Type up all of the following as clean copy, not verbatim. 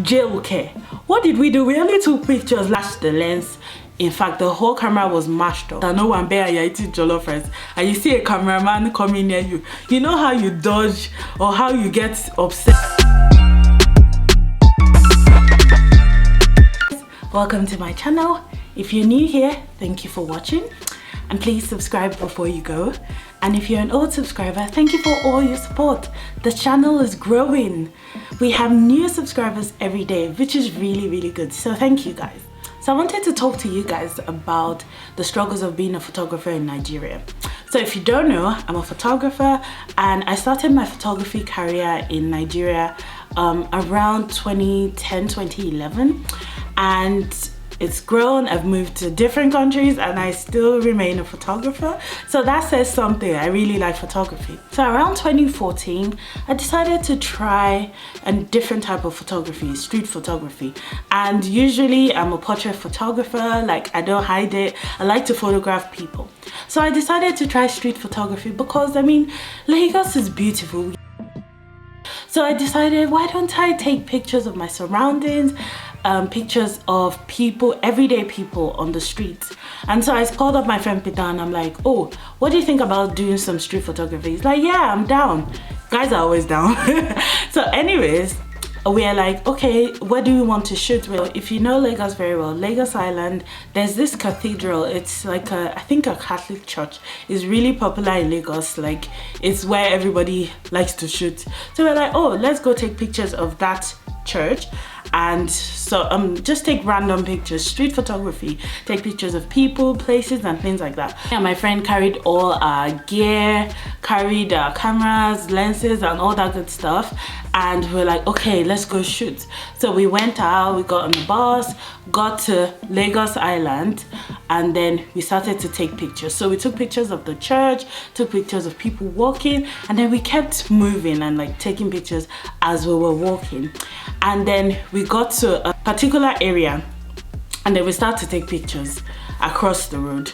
jail care. What did we do? We only took pictures, lashed the lens. In fact, the whole camera was mashed up. I know one bear, you're eating jollof rice and you see a cameraman coming near you. You know how you dodge or how you get upset. Welcome to my channel. If you're new here, thank you for watching. And please subscribe before you go. And if you're an old subscriber, thank you for all your support. The channel is growing. We have new subscribers every day, which is really good. So thank you guys. So I wanted to talk to you guys about the struggles of being a photographer in Nigeria. So if you don't know, I'm a photographer and I started my photography career in Nigeria around 2010, 2011. And it's grown. I've moved to different countries and I still remain a photographer. So that says something. I really like photography. So around 2014, I decided to try a different type of photography, street photography. And usually I'm a portrait photographer, like I don't hide it. I like to photograph people. So I decided to try street photography because I mean, Lagos is beautiful. So I decided, why don't I take pictures of my surroundings, pictures of people, everyday people on the streets. And so I called up my friend Peter and I'm like, oh, what do you think about doing some street photography? He's like, yeah, I'm down. Guys are always down. So anyways, we are like, okay, where do we want to shoot? Well, if you know Lagos very well, Lagos Island, there's this cathedral. It's like I think a Catholic church. It's really popular in Lagos. Like it's where everybody likes to shoot. So we're like, oh, let's go take pictures of that church. And so just take random pictures, street photography, take pictures of people, places and things like that. And my friend carried all our gear, carried our cameras, lenses and all that good stuff, and we're like, okay, let's go shoot. So we went out, we got on the bus, got to Lagos Island, and then we started to take pictures. So we took pictures of the church, took pictures of people walking, and then we kept moving and like taking pictures as we were walking. And then we got to a particular area and then we started to take pictures across the road.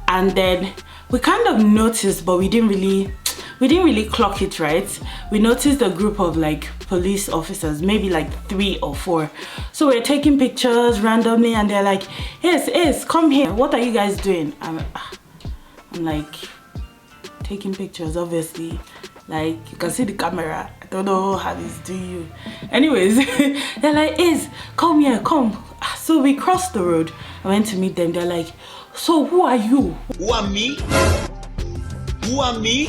And then we kind of noticed, but we didn't really clock it right. We noticed a group of like police officers, maybe like 3 or 4. So we're taking pictures randomly and they're like, yes, come here. What are you guys doing? I'm like, taking pictures, obviously. Like, you can see the camera. I don't know how this do you. Anyways, they're like, come here, come. So we crossed the road. I went to meet them. They're like, so who are you? Who are me? Who are me?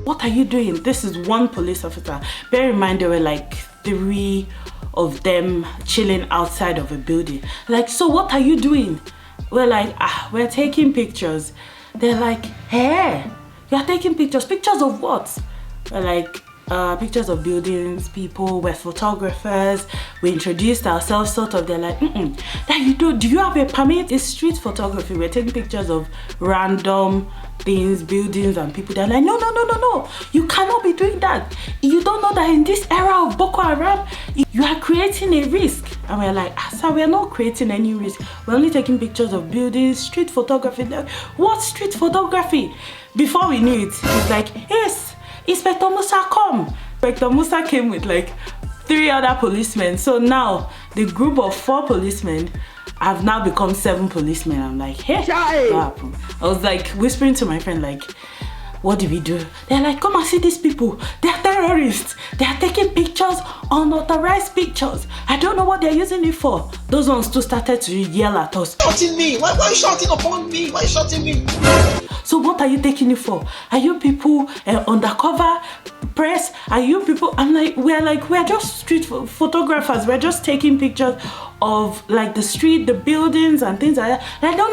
What are you doing? This is one police officer. Bear in mind, there were like 3 of them chilling outside of a building. Like, so what are you doing? We're like, we're taking pictures. They're like, hey, you're taking pictures. Pictures of what? We're like, pictures of buildings, people, we're photographers. We introduced ourselves sort of. They're like, that you do you have a permit? It's street photography. We're taking pictures of random things, buildings and people. They're like, no, you cannot be doing that. You don't know that in this era of Boko Haram, you are creating a risk. And we're like, sir, we're not creating any risk. We're only taking pictures of buildings, street photography. Like, what street photography? Before we knew it, it's like, yes, Inspector Musa, come. Inspector Musa came with like 3 other policemen. So now the group of 4 policemen have now become 7 policemen. I'm like, hey, what happened? I was like whispering to my friend, like, what did we do? They're like, come and see these people. They're terrorists. They are taking pictures, unauthorized pictures. I don't know what they're using it for. Those ones too started to yell at us. Shouting me? Why are you shouting upon me? Why are you shouting me? So what are you taking it for? Are you people undercover press? Are you people? I'm like, we're just street photographers. We're just taking pictures of like the street, the buildings and things like that. Like, no.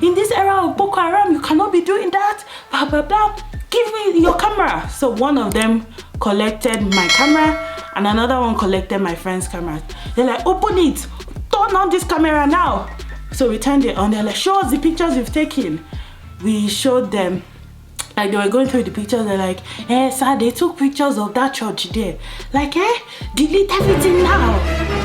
In this era of Boko Haram, you cannot be doing that. Blah, blah, blah. Give me your camera. So one of them collected my camera and another one collected my friend's camera. They're like, open it. Turn on this camera now. So we turned it on. They're like, show us the pictures you've taken. We showed them, like they were going through the pictures. They're like, sir, they took pictures of that church there. Like, delete everything now.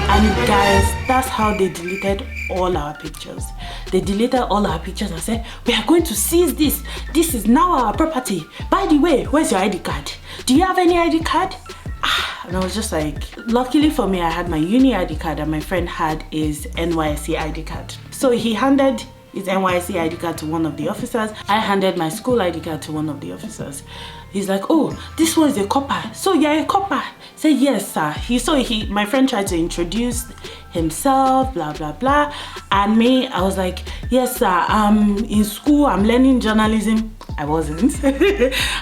And guys, that's how they deleted all our pictures. They deleted all our pictures and said, we are going to seize this. This is now our property. By the way, where's your ID card? Do you have any ID card? And I was just like, luckily for me, I had my uni ID card and my friend had his NYSC ID card. So he handed his NYSC ID card to one of the officers. I handed my school ID card to one of the officers. He's like, oh, this one is a copper. So you're a copper? Say yes, sir. My friend tried to introduce himself, blah blah blah, and me, I was like, yes sir, I'm in school, I'm learning journalism. I wasn't.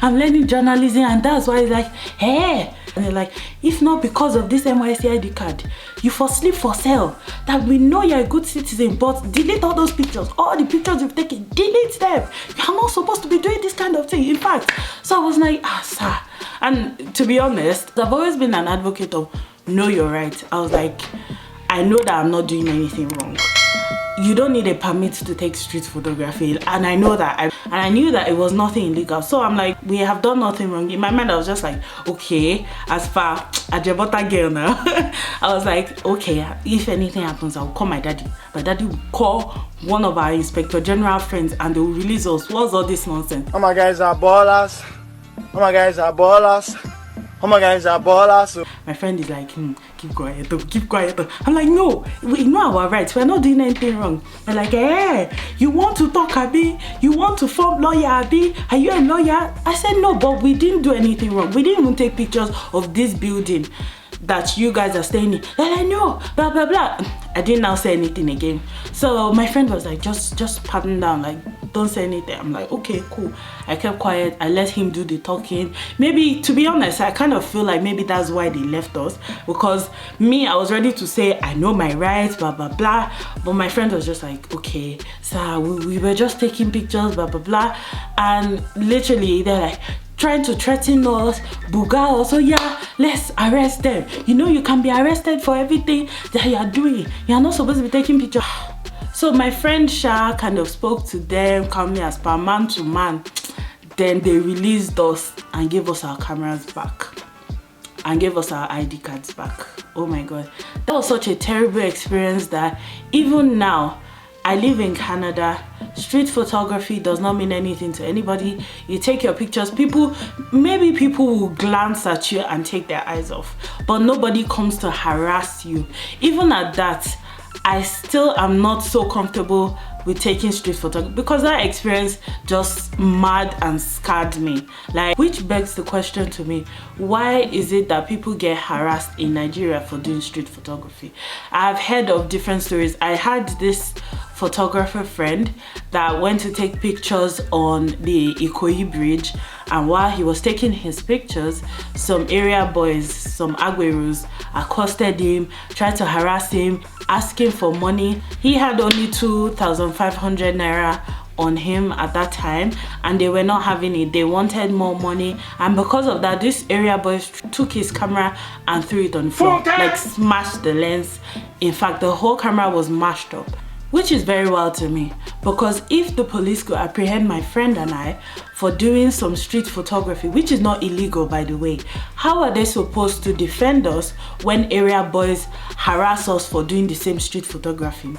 I'm learning journalism, and that's why he's like, hey. And they're like, if not because of this NYSC ID card, you for sleep for sale. That we know you're a good citizen, but delete all those pictures. All the pictures you've taken, delete them. You're not supposed to be doing this kind of thing. In fact, so I was like, sir. And to be honest, I've always been an advocate of know your right. I was like, I know that I'm not doing anything wrong. You don't need a permit to take street photography, and I know that. And I knew that it was nothing illegal. So I'm like, we have done nothing wrong. In my mind, I was just like, okay, as far as Jabota girl now, I was like, okay, if anything happens, I'll call my daddy. My daddy will call one of our Inspector General friends and they will release us. What's all this nonsense? All my guys are ballers. All my guys are ballers. Oh my guys are ballers. My friend is like, keep quiet though, keep quiet though. I'm like, no, we know our rights, we're not doing anything wrong. They're like, you want to talk, Abi? You want to form lawyer, Abi? Are you a lawyer? I said no, but we didn't do anything wrong. We didn't even take pictures of this building that you guys are staying in. They're like, no, blah blah blah. I didn't now say anything again. So my friend was like, just pattern down, like don't say anything. I'm like, okay, cool. I kept quiet. I let him do the talking. Maybe, to be honest, I kind of feel like maybe that's why they left us, because me, I was ready to say I know my rights, blah blah blah, but my friend was just like, okay, so we were just taking pictures, blah blah blah. And literally they're like trying to threaten us, buga us. So yeah, let's arrest them. You know, you can be arrested for everything that you are doing. You are not supposed to be taking pictures. So my friend Sha kind of spoke to them calmly as per man to man. Then they released us and gave us our cameras back and gave us our ID cards back. Oh my god, that was such a terrible experience that even now, I live in Canada. Street photography does not mean anything to anybody. You take your pictures, maybe people will glance at you and take their eyes off, but nobody comes to harass you. Even at that, I still am not so comfortable with taking street photography because that experience just mad and scarred me. Like, which begs the question to me, why is it that people get harassed in Nigeria for doing street photography? I've heard of different stories. I had this photographer friend that went to take pictures on the Ikoyi bridge, and while he was taking his pictures, some area boys, some agweros, accosted him, tried to harass him, asking for money. He had only 2,500 naira on him at that time, and they were not having it. They wanted more money, and because of that, this area boys took his camera and threw it on the floor, like smashed the lens. In fact, the whole camera was mashed up, which is very wild to me, because if the police could apprehend my friend and I for doing some street photography, which is not illegal by the way, how are they supposed to defend us when area boys harass us for doing the same street photography?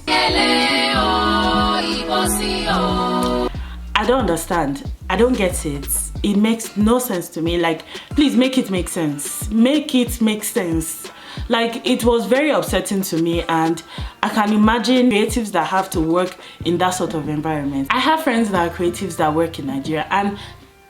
I don't understand. I don't get it. It makes no sense to me. Like, please make it make sense. Make it make sense. Like, it was very upsetting to me, and I can imagine creatives that have to work in that sort of environment. I have friends that are creatives that work in Nigeria, and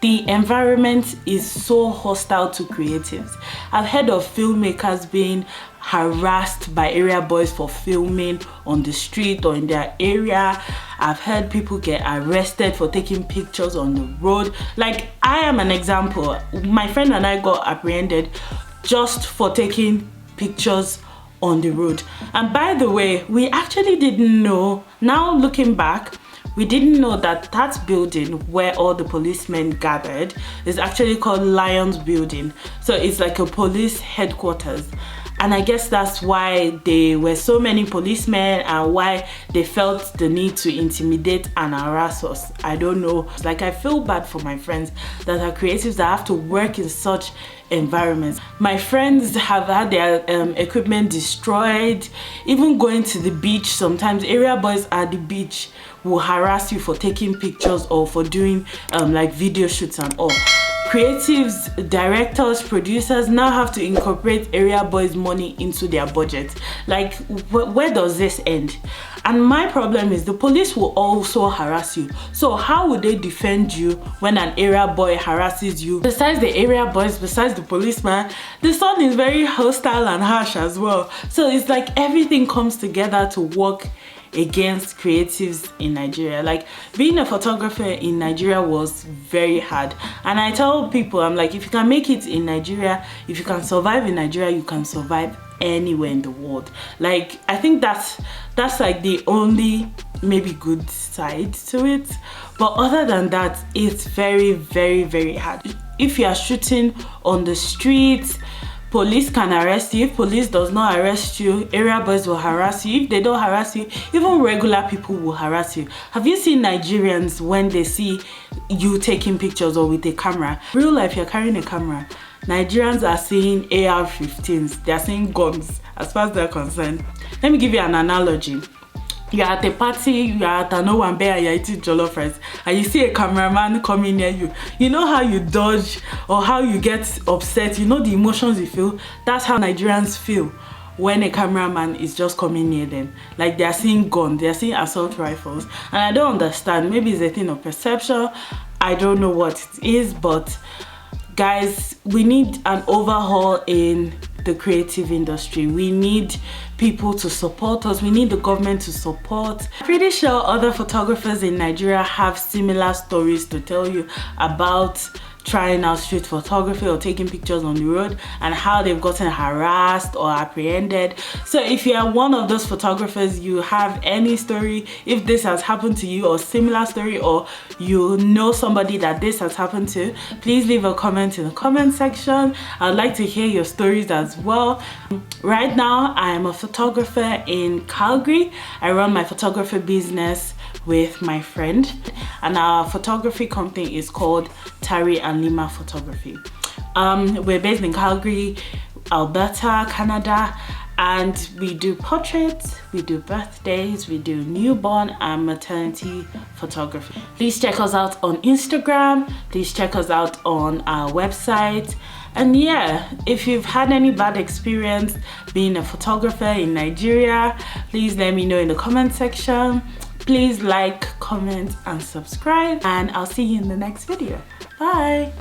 the environment is so hostile to creatives. I've heard of filmmakers being harassed by area boys for filming on the street or in their area. I've heard people get arrested for taking pictures on the road. Like, I am an example. My friend and I got apprehended just for taking pictures on the road. And by the way, we actually didn't know, now looking back, we didn't know that that building where all the policemen gathered is actually called Lions Building. So it's like a police headquarters. And I guess that's why there were so many policemen and why they felt the need to intimidate and harass us. I don't know. Like, I feel bad for my friends that are creatives that have to work in such environments. My friends have had their equipment destroyed. Even going to the beach, sometimes area boys at the beach will harass you for taking pictures or for doing like video shoots and all. creatives, directors, producers now have to incorporate area boys money into their budget. Like, where does this end? And my problem is the police will also harass you. So how would they defend you when an area boy harasses you? Besides the area boys, besides the policeman, the son is very hostile and harsh as well. So it's like everything comes together to work against creatives in Nigeria. Like, being a photographer in Nigeria was very hard, and I tell people, I'm like, if you can make it in Nigeria, if you can survive in Nigeria, you can survive anywhere in the world. Like, I think that's like the only maybe good side to it, but other than that, it's very, very, very hard. If you are shooting on the streets, police can arrest you. If police does not arrest you, area boys will harass you. If they don't harass you, even regular people will harass you. Have you seen Nigerians when they see you taking pictures or with a camera? Real life, you're carrying a camera. Nigerians are seeing AR-15s. They are seeing guns as far as they're concerned. Let me give you an analogy. You're at a party, you're at an Owambe and you're eating jollof rice, and you see a cameraman coming near you. You know how you dodge or how you get upset, you know the emotions you feel. That's how Nigerians feel when a cameraman is just coming near them. Like, they're seeing guns, they're seeing assault rifles, and I don't understand. Maybe it's a thing of perception, I don't know what it is, but guys, we need an overhaul in the creative industry. We need people to support us. We need the government to support. I'm pretty sure other photographers in Nigeria have similar stories to tell you about trying out street photography or taking pictures on the road and how they've gotten harassed or apprehended. So if you are one of those photographers, you have any story, if this has happened to you or similar story, or you know somebody that this has happened to, please leave a comment in the comment section. I'd like to hear your stories as well. Right now, I am a photographer in Calgary. I run my photography business with my friend, and our photography company is called Tari and LIMA Photography. We're based in Calgary, Alberta, Canada, and we do portraits, we do birthdays, we do newborn and maternity photography. Please check us out on Instagram, please check us out on our website. And yeah, if you've had any bad experience being a photographer in Nigeria, please let me know in the comment section. Please like, comment, and subscribe, and I'll see you in the next video. Bye.